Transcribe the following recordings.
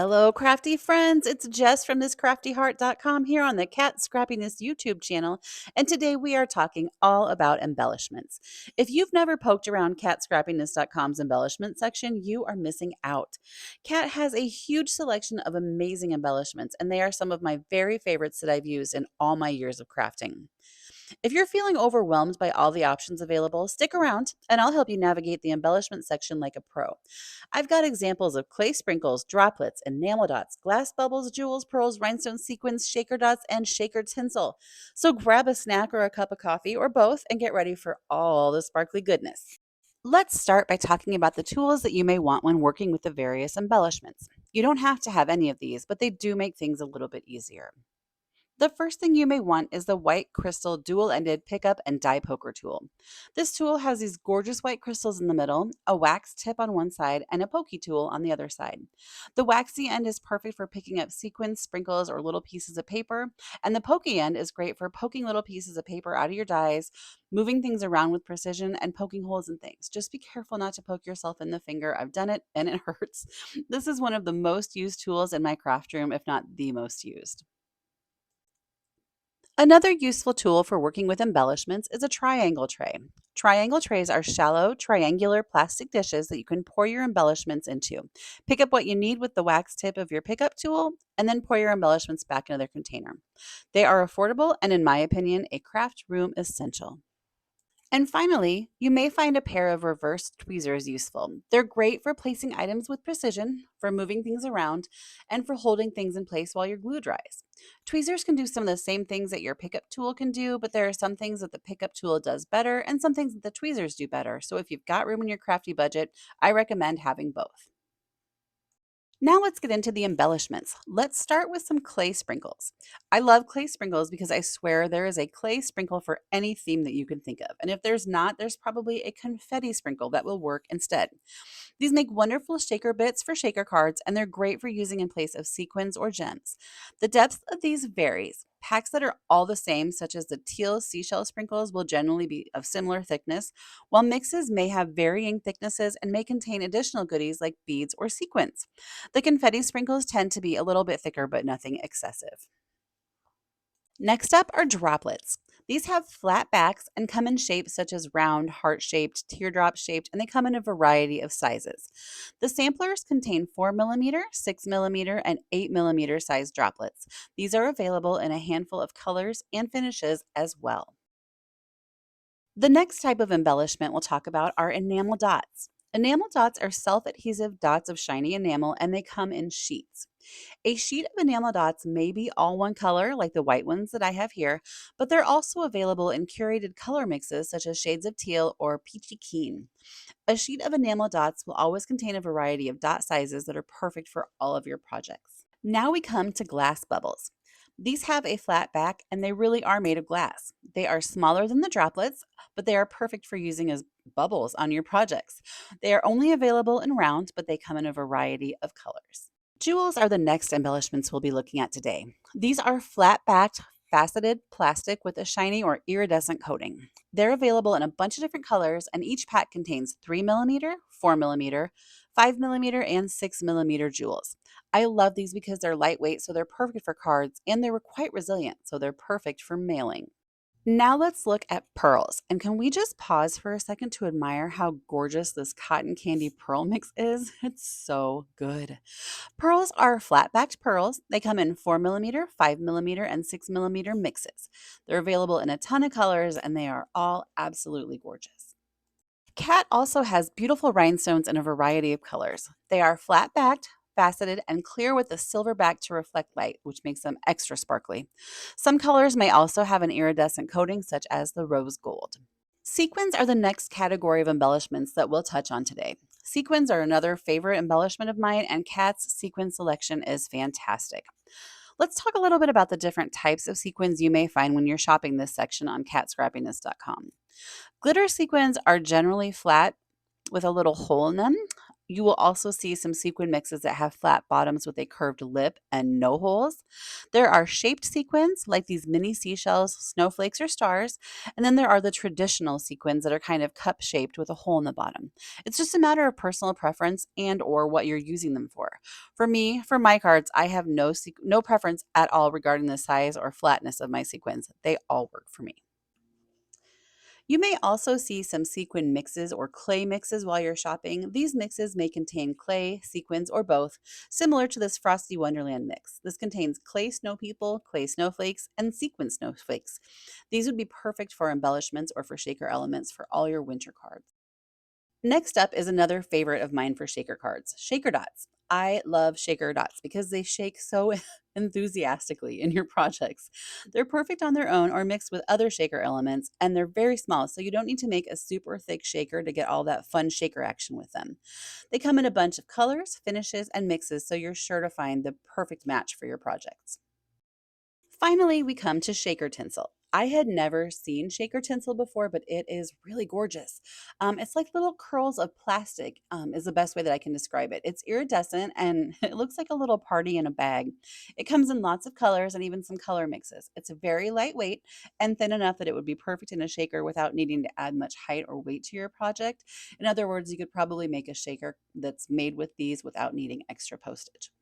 Hello, crafty friends. It's Jess from thiscraftyheart.com here on the Kat Scrappiness YouTube channel. And today we are talking all about embellishments. If you've never poked around katscrappiness.com's embellishment section, you are missing out. Kat has a huge selection of amazing embellishments, and they are some of my very favorites that I've used in all my years of crafting. If you're feeling overwhelmed by all the options available, stick around and I'll help you navigate the embellishment section like a pro. I've got examples of clay sprinkles, droplets, enamel dots, glass bubbles, jewels, pearls, rhinestone sequins, shaker dots, and shaker tinsel. So grab a snack or a cup of coffee or both and get ready for all the sparkly goodness. Let's start by talking about the tools that you may want when working with the various embellishments. You don't have to have any of these, but they do make things a little bit easier. The first thing you may want is the white crystal dual-ended pickup and die poker tool. This tool has these gorgeous white crystals in the middle, a wax tip on one side, and a pokey tool on the other side. The waxy end is perfect for picking up sequins, sprinkles, or little pieces of paper, and the pokey end is great for poking little pieces of paper out of your dies, moving things around with precision, and poking holes in things. Just be careful not to poke yourself in the finger. I've done it and it hurts. This is one of the most used tools in my craft room, if not the most used. Another useful tool for working with embellishments is a triangle tray. Triangle trays are shallow, triangular plastic dishes that you can pour your embellishments into. Pick up what you need with the wax tip of your pickup tool, and then pour your embellishments back into their container. They are affordable and, in my opinion, a craft room essential. And finally, you may find a pair of reverse tweezers useful. They're great for placing items with precision, for moving things around, and for holding things in place while your glue dries. Tweezers can do some of the same things that your pickup tool can do, but there are some things that the pickup tool does better and some things that the tweezers do better. So if you've got room in your crafty budget, I recommend having both. Now let's get into the embellishments. Let's start with some clay sprinkles. I love clay sprinkles because I swear there is a clay sprinkle for any theme that you can think of. And if there's not, there's probably a confetti sprinkle that will work instead. These make wonderful shaker bits for shaker cards, and they're great for using in place of sequins or gems. The depth of these varies. Packs that are all the same, such as the teal seashell sprinkles, will generally be of similar thickness, while mixes may have varying thicknesses and may contain additional goodies like beads or sequins. The confetti sprinkles tend to be a little bit thicker, but nothing excessive. Next up are droplets. These have flat backs and come in shapes such as round, heart-shaped, teardrop-shaped, and they come in a variety of sizes. The samplers contain 4 mm, 6 mm, and 8 mm size droplets. These are available in a handful of colors and finishes as well. The next type of embellishment we'll talk about are enamel dots. Enamel dots are self-adhesive dots of shiny enamel, and they come in sheets. A sheet of enamel dots may be all one color, like the white ones that I have here, but they're also available in curated color mixes such as shades of teal or peachy keen. A sheet of enamel dots will always contain a variety of dot sizes that are perfect for all of your projects. Now we come to glass bubbles. These have a flat back and they really are made of glass. They are smaller than the droplets, but they are perfect for using as bubbles on your projects. They are only available in round, but they come in a variety of colors. Jewels are the next embellishments we'll be looking at today. These are flat-backed, faceted plastic with a shiny or iridescent coating. They're available in a bunch of different colors, and each pack contains 3 mm, 4 mm, 5 mm, and 6 mm jewels. I love these because they're lightweight, so they're perfect for cards, and they're quite resilient, so they're perfect for mailing. Now let's look at pearls. And can we just pause for a second to admire how gorgeous this cotton candy pearl mix is? It's so good. Pearls are flat-backed pearls. They come in 4 mm, 5 mm, and 6 mm mixes. They're available in a ton of colors and they are all absolutely gorgeous. Kat also has beautiful rhinestones in a variety of colors. They are flat-backed, faceted, and clear with a silver back to reflect light, which makes them extra sparkly. Some colors may also have an iridescent coating, such as the rose gold. Sequins are the next category of embellishments that we'll touch on today. Sequins are another favorite embellishment of mine, and Kat's sequin selection is fantastic. Let's talk a little bit about the different types of sequins you may find when you're shopping this section on katscrappiness.com. Glitter sequins are generally flat with a little hole in them. You will also see some sequin mixes that have flat bottoms with a curved lip and no holes. There are shaped sequins like these mini seashells, snowflakes, or stars. And then there are the traditional sequins that are kind of cup shaped with a hole in the bottom. It's just a matter of personal preference and or what you're using them for. For me, for my cards, I have no preference at all regarding the size or flatness of my sequins. They all work for me. You may also see some sequin mixes or clay mixes while you're shopping. These mixes may contain clay, sequins, or both, similar to this Frosty Wonderland mix. This contains clay snow people, clay snowflakes, and sequin snowflakes. These would be perfect for embellishments or for shaker elements for all your winter cards. Next up is another favorite of mine for shaker cards, shaker dots. I love shaker dots because they shake so enthusiastically in your projects. They're perfect on their own or mixed with other shaker elements, and they're very small, so you don't need to make a super thick shaker to get all that fun shaker action with them. They come in a bunch of colors, finishes, and mixes, so you're sure to find the perfect match for your projects. Finally, we come to shaker tinsel. I had never seen shaker tinsel before, but it is really gorgeous. It's like little curls of plastic, is the best way that I can describe it. It's iridescent and it looks like a little party in a bag. It comes in lots of colors and even some color mixes. It's very lightweight and thin enough that it would be perfect in a shaker without needing to add much height or weight to your project. In other words, you could probably make a shaker that's made with these without needing extra postage.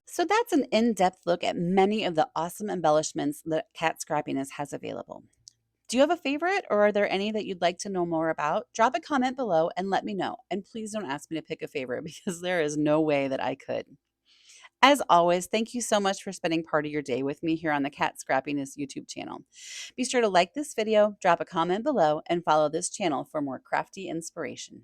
So that's an in-depth look at many of the awesome embellishments that Kat Scrappiness has available. Do you have a favorite or are there any that you'd like to know more about? Drop a comment below and let me know. And please don't ask me to pick a favorite because there is no way that I could. As always, thank you so much for spending part of your day with me here on the Kat Scrappiness YouTube channel. Be sure to like this video, drop a comment below, and follow this channel for more crafty inspiration.